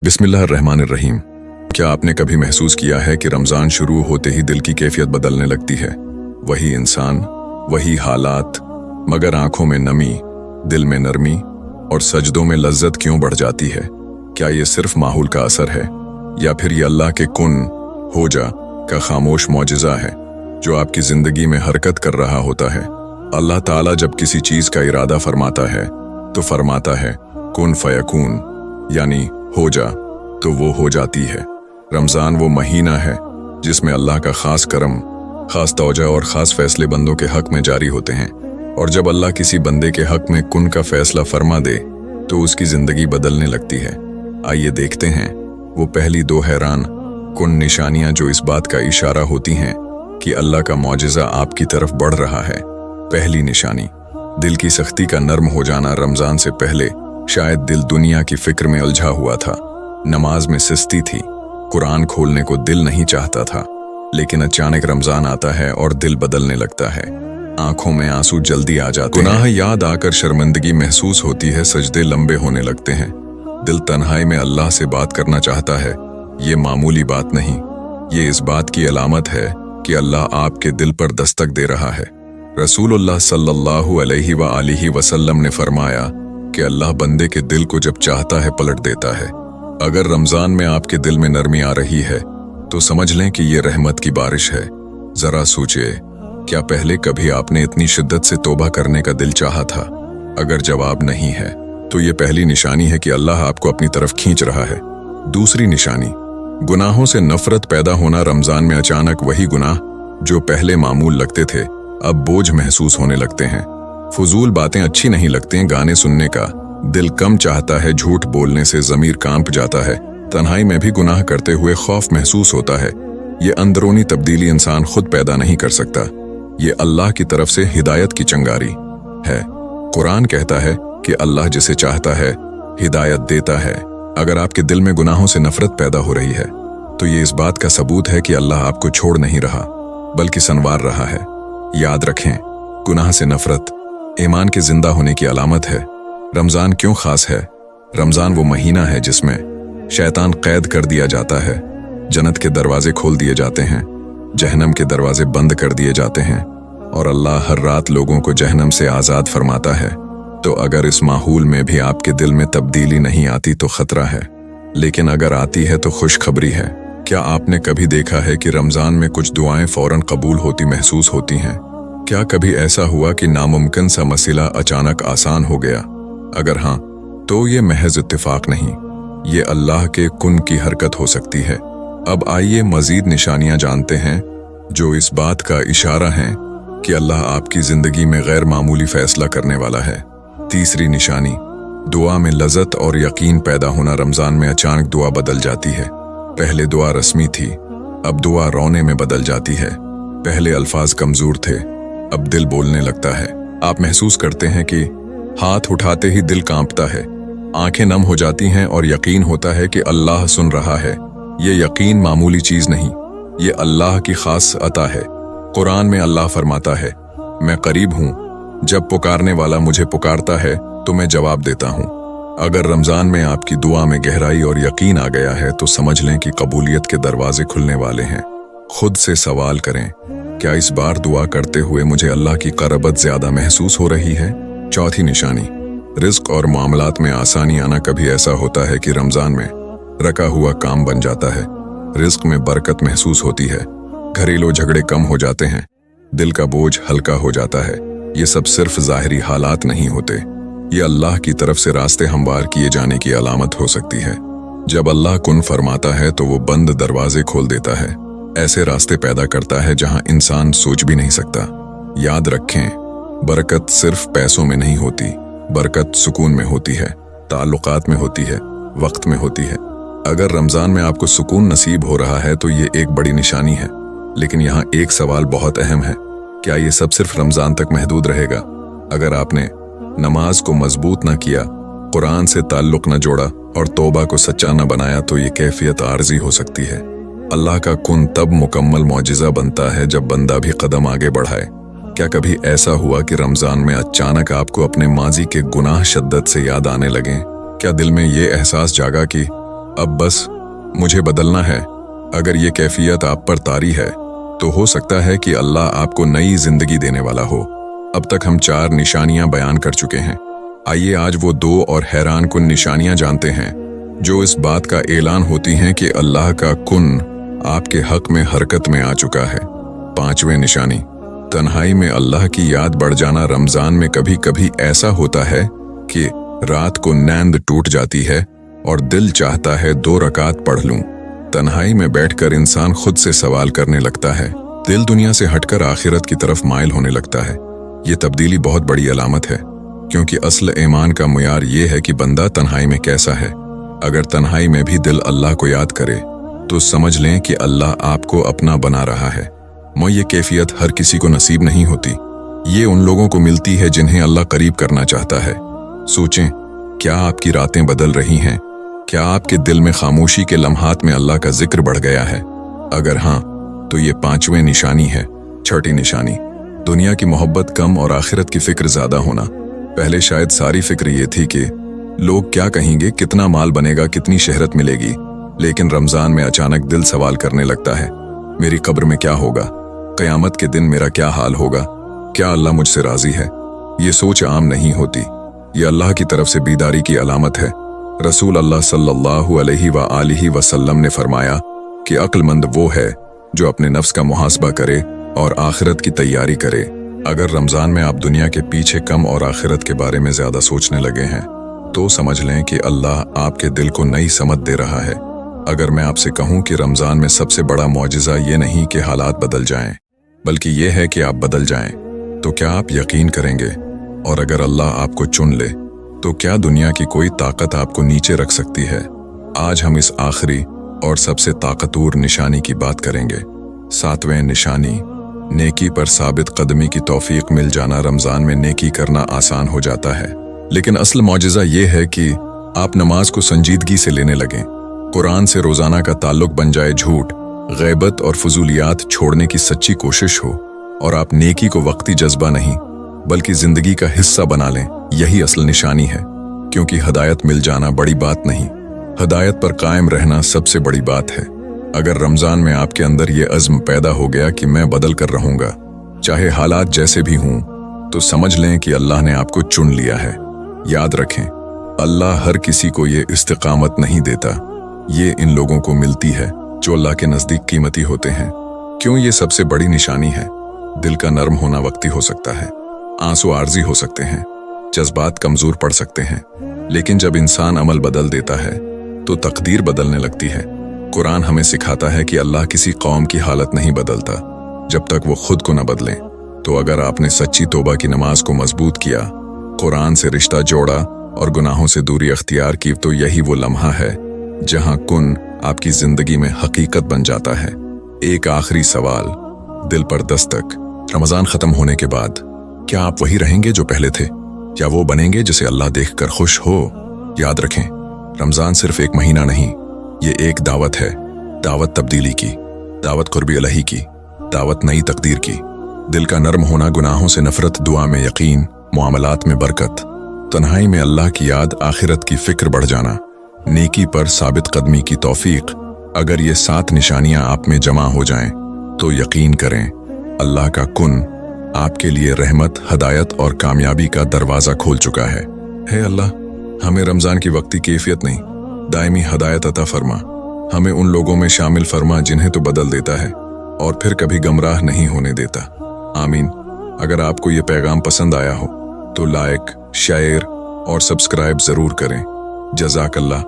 बिस्मिल्लाहिर्रहमानिर्रहीम। क्या आपने कभी महसूस किया है कि रमज़ान शुरू होते ही दिल की कैफियत बदलने लगती है? वही इंसान, वही हालात, मगर आंखों में नमी, दिल में नरमी और सजदों में लज्जत क्यों बढ़ जाती है? क्या ये सिर्फ माहौल का असर है या फिर ये अल्लाह के कुन हो जा का खामोश मौजिज़ा है जो आपकी ज़िंदगी में हरकत कर रहा होता है? अल्लाह ताला जब किसी चीज़ का इरादा फरमाता है तो फरमाता है कुन फयकून, यानी हो जा तो वो हो जाती है। रमज़ान वो महीना है जिसमें अल्लाह का खास करम, खास तौजा और खास फैसले बंदों के हक में जारी होते हैं। और जब अल्लाह किसी बंदे के हक में कुन का फैसला फरमा दे तो उसकी ज़िंदगी बदलने लगती है। आइए देखते हैं वो पहली दो हैरान कुन निशानियां जो इस बात का इशारा होती हैं कि अल्लाह का मौजिज़ा आपकी तरफ बढ़ रहा है। पहली निशानी, दिल की सख्ती का नर्म हो जाना। रमज़ान से पहले शायद दिल दुनिया की फिक्र में उलझा हुआ था, नमाज में सुस्ती थी, कुरान खोलने को दिल नहीं चाहता था। लेकिन अचानक रमज़ान आता है और दिल बदलने लगता है। आंखों में आंसू जल्दी आ जाते हैं, गुनाह याद आकर शर्मिंदगी महसूस होती है, सजदे लंबे होने लगते हैं, दिल तन्हाई में अल्लाह से बात करना चाहता है। ये मामूली बात नहीं, ये इस बात की अलामत है कि अल्लाह आपके दिल पर दस्तक दे रहा है। रसूलुल्लाह सल्लल्लाहु अलैहि व आलिहि वसल्लम ने फरमाया कि अल्लाह बंदे के दिल को जब चाहता है पलट देता है। अगर रमज़ान में आपके दिल में नरमी आ रही है तो समझ लें कि ये रहमत की बारिश है। जरा सोचिए, क्या पहले कभी आपने इतनी शिद्दत से तौबा करने का दिल चाहा था? अगर जवाब नहीं है तो ये पहली निशानी है कि अल्लाह आपको अपनी तरफ खींच रहा है। दूसरी निशानी, गुनाहों से नफरत पैदा होना। रमज़ान में अचानक वही गुनाह जो पहले मामूल लगते थे अब बोझ महसूस होने लगते हैं। फजूल बातें अच्छी नहीं लगती, गाने सुनने का दिल कम चाहता है, झूठ बोलने से ज़मीर कांप जाता है, तन्हाई में भी गुनाह करते हुए खौफ महसूस होता है। ये अंदरूनी तब्दीली इंसान खुद पैदा नहीं कर सकता, ये अल्लाह की तरफ से हिदायत की चंगारी है। कुरान कहता है कि अल्लाह जिसे चाहता है हिदायत देता है। अगर आपके दिल में गुनाहों से नफरत पैदा हो रही है तो ये इस बात का सबूत है कि अल्लाह आपको छोड़ नहीं रहा बल्कि संवार रहा है। याद रखें, गुनाह से नफरत ईमान के जिंदा होने की अलामत है। रमज़ान क्यों खास है? रमज़ान वो महीना है जिसमें शैतान कैद कर दिया जाता है, जन्नत के दरवाजे खोल दिए जाते हैं, जहन्नम के दरवाजे बंद कर दिए जाते हैं और अल्लाह हर रात लोगों को जहन्नम से आज़ाद फरमाता है। तो अगर इस माहौल में भी आपके दिल में तब्दीली नहीं आती तो खतरा है, लेकिन अगर आती है तो खुशखबरी है। क्या आपने कभी देखा है कि रमज़ान में कुछ दुआएं फौरन कबूल होती महसूस होती हैं? क्या कभी ऐसा हुआ कि नामुमकिन सा मसला अचानक आसान हो गया? अगर हाँ, तो ये महज इत्तिफाक नहीं, ये अल्लाह के कुन की हरकत हो सकती है। अब आइए मजीद निशानियां जानते हैं जो इस बात का इशारा हैं कि अल्लाह आपकी जिंदगी में गैर मामूली फैसला करने वाला है। तीसरी निशानी, दुआ में लज़्ज़त और यकीन पैदा होना। रमज़ान में अचानक दुआ बदल जाती है। पहले दुआ रस्मी थी, अब दुआ रोने में बदल जाती है। पहले अल्फाज कमजोर थे, अब दिल बोलने लगता है। आप महसूस करते हैं कि हाथ उठाते ही दिल कांपता है, आंखें नम हो जाती हैं और यकीन होता है कि अल्लाह सुन रहा है। ये यकीन मामूली चीज नहीं, ये अल्लाह की खास अता है। कुरान में अल्लाह फरमाता है, मैं करीब हूँ, जब पुकारने वाला मुझे पुकारता है तो मैं जवाब देता हूँ। अगर रमज़ान में आपकी दुआ में गहराई और यकीन आ गया है तो समझ लें कि कबूलियत के दरवाजे खुलने वाले हैं। खुद से सवाल करें, क्या इस बार दुआ करते हुए मुझे अल्लाह की क़रबत ज्यादा महसूस हो रही है? चौथी निशानी, रिज़्क़ और मामलात में आसानी आना। कभी ऐसा होता है कि रमज़ान में रखा हुआ काम बन जाता है, रिज़्क़ में बरकत महसूस होती है, घरेलू झगड़े कम हो जाते हैं, दिल का बोझ हल्का हो जाता है। ये सब सिर्फ ज़ाहिरी हालात नहीं होते, ये अल्लाह की तरफ से रास्ते हमवार किए जाने की अलामत हो सकती है। जब अल्लाह कुन फरमाता है तो वो बंद दरवाजे खोल देता है, ऐसे रास्ते पैदा करता है जहां इंसान सोच भी नहीं सकता। याद रखें, बरकत सिर्फ पैसों में नहीं होती, बरकत सुकून में होती है, ताल्लुकात में होती है, वक्त में होती है। अगर रमज़ान में आपको सुकून नसीब हो रहा है तो ये एक बड़ी निशानी है। लेकिन यहाँ एक सवाल बहुत अहम है, क्या ये सब सिर्फ रमज़ान तक महदूद रहेगा? अगर आपने नमाज को मजबूत न किया, कुरान से ताल्लुक न जोड़ा और तौबा को सच्चा न बनाया तो ये कैफियत आर्जी हो सकती है। अल्लाह का कुन तब मुकम्मल मौजिज़ा बनता है जब बंदा भी कदम आगे बढ़ाए। क्या कभी ऐसा हुआ कि रमज़ान में अचानक आपको अपने माजी के गुनाह शिद्दत से याद आने लगे? क्या दिल में ये एहसास जागा कि अब बस मुझे बदलना है। अगर ये कैफियत आप पर तारी है तो हो सकता है कि अल्लाह आपको नई जिंदगी देने वाला हो। अब तक हम 4 निशानियां बयान कर चुके हैं। आइए आज वो 2 और हैरान कुन निशानियां जानते हैं जो इस बात का ऐलान होती हैं कि अल्लाह का कुन आपके हक में हरकत में आ चुका है। 5वें निशानी, तन्हाई में अल्लाह की याद बढ़ जाना। रमजान में कभी कभी ऐसा होता है कि रात को नींद टूट जाती है और दिल चाहता है 2 रकात पढ़ लूं। तन्हाई में बैठकर इंसान खुद से सवाल करने लगता है, दिल दुनिया से हटकर आखिरत की तरफ माइल होने लगता है। ये तब्दीली बहुत बड़ी अलामत है, क्योंकि असल ईमान का मुयार ये है कि बंदा तन्हाई में कैसा है। अगर तन्हाई में भी दिल अल्लाह को याद करे तो समझ लें कि अल्लाह आपको अपना बना रहा है। ये कैफियत हर किसी को नसीब नहीं होती। ये उन लोगों को मिलती है जिन्हें अल्लाह करीब करना चाहता है। सोचें, क्या आपकी रातें बदल रही हैं? क्या आपके दिल में खामोशी के लम्हात में अल्लाह का जिक्र बढ़ गया है? अगर हाँ, तो ये 5वें निशानी है। 6ठी निशानी, दुनिया की मोहब्बत कम और आखिरत की फिक्र ज्यादा होना। पहले शायद सारी फिक्र ये थी कि लोग क्या कहेंगे, कितना माल बनेगा, कितनी शहरत मिलेगी। लेकिन रमजान में अचानक दिल सवाल करने लगता है, मेरी कब्र में क्या होगा? क़यामत के दिन मेरा क्या हाल होगा? क्या अल्लाह मुझसे राजी है? ये सोच आम नहीं होती। ये अल्लाह की तरफ से बीदारी की अलामत है। रसूल अल्लाह सल्लल्लाहु अलैहि वसल्लम ने फरमाया कि अक्लमंद वो है जो अपने नफ्स का मुहासबा करे और आखिरत की तैयारी करे। अगर रमजान में आप दुनिया के पीछे कम और आखिरत के बारे में ज्यादा सोचने लगे हैं तो समझ लें कि अल्लाह आपके दिल को नई समझ दे रहा है। अगर मैं आपसे कहूं कि रमजान में सबसे बड़ा मौजिज़ा ये नहीं कि हालात बदल जाएं, बल्कि ये है कि आप बदल जाएं, तो क्या आप यकीन करेंगे? और अगर अल्लाह आपको चुन ले तो क्या दुनिया की कोई ताकत आपको नीचे रख सकती है? आज हम इस आखिरी और सबसे ताकतवर निशानी की बात करेंगे। 7वें निशानी, नेकी पर साबित कदमी की तौफीक मिल जाना। रमजान में नेकी करना आसान हो जाता है, लेकिन असल मौजिज़ा ये है कि आप नमाज को संजीदगी से लेने लगें। कुरान से रोजाना का ताल्लुक बन जाए झूठ, गैबत और फजूलियात छोड़ने की सच्ची कोशिश हो, और आप नेकी को वक्ती जज्बा नहीं बल्कि जिंदगी का हिस्सा बना लें। यही असल निशानी है, क्योंकि हदायत मिल जाना बड़ी बात नहीं, हदायत पर कायम रहना सबसे बड़ी बात है। अगर रमजान में आपके अंदर ये अज़्म पैदा हो गया कि मैं बदल कर रहूंगा, चाहे हालात जैसे भी हों, तो समझ लें कि अल्लाह ने आपको चुन लिया है। याद रखें, अल्लाह हर किसी को ये इस्तिकामत नहीं देता। ये इन लोगों को मिलती है जो अल्लाह के नजदीक कीमती होते हैं। क्यों? ये सबसे बड़ी निशानी है। दिल का नर्म होना वक्ती हो सकता है, आंसू आर्जी हो सकते हैं, जज्बात कमजोर पड़ सकते हैं, लेकिन जब इंसान अमल बदल देता है तो तकदीर बदलने लगती है। कुरान हमें सिखाता है कि अल्लाह किसी कौम की हालत नहीं बदलता जब तक वो खुद को न बदलें। तो अगर आपने सच्ची तौबा की नमाज को मजबूत किया, कुरान से रिश्ता जोड़ा और गुनाहों से दूरी अख्तियार की, तो यही वो लम्हा है जहां कुन आपकी जिंदगी में हकीकत बन जाता है। एक आखिरी सवाल, दिल पर दस्तक। रमजान खत्म होने के बाद क्या आप वही रहेंगे जो पहले थे, या वो बनेंगे जिसे अल्लाह देखकर खुश हो? याद रखें, रमजान सिर्फ एक महीना नहीं, ये एक दावत है। दावत तब्दीली की, दावत कुर्बी इलाही की, दावत नई तकदीर की। दिल का नर्म होना, गुनाहों से नफरत, दुआ में यकीन, मुआमलात में बरकत, तन्हाई में अल्लाह की याद, आखिरत की फिक्र बढ़ जाना, नेकी पर साबित कदमी की तौफीक। अगर ये 7 निशानियां आप में जमा हो जाएं, तो यकीन करें अल्लाह का कुन आपके लिए रहमत, हदायत और कामयाबी का दरवाजा खोल चुका है। हे अल्लाह, हमें रमजान की वक्ती कैफियत नहीं, दायमी हदायत अता फरमा। हमें उन लोगों में शामिल फरमा जिन्हें तो बदल देता है और फिर कभी गमराह नहीं होने देता। आमीन। अगर आपको ये पैगाम पसंद आया हो तो लाइक, शेयर और सब्सक्राइब जरूर करें। जज़ाकल्लाह।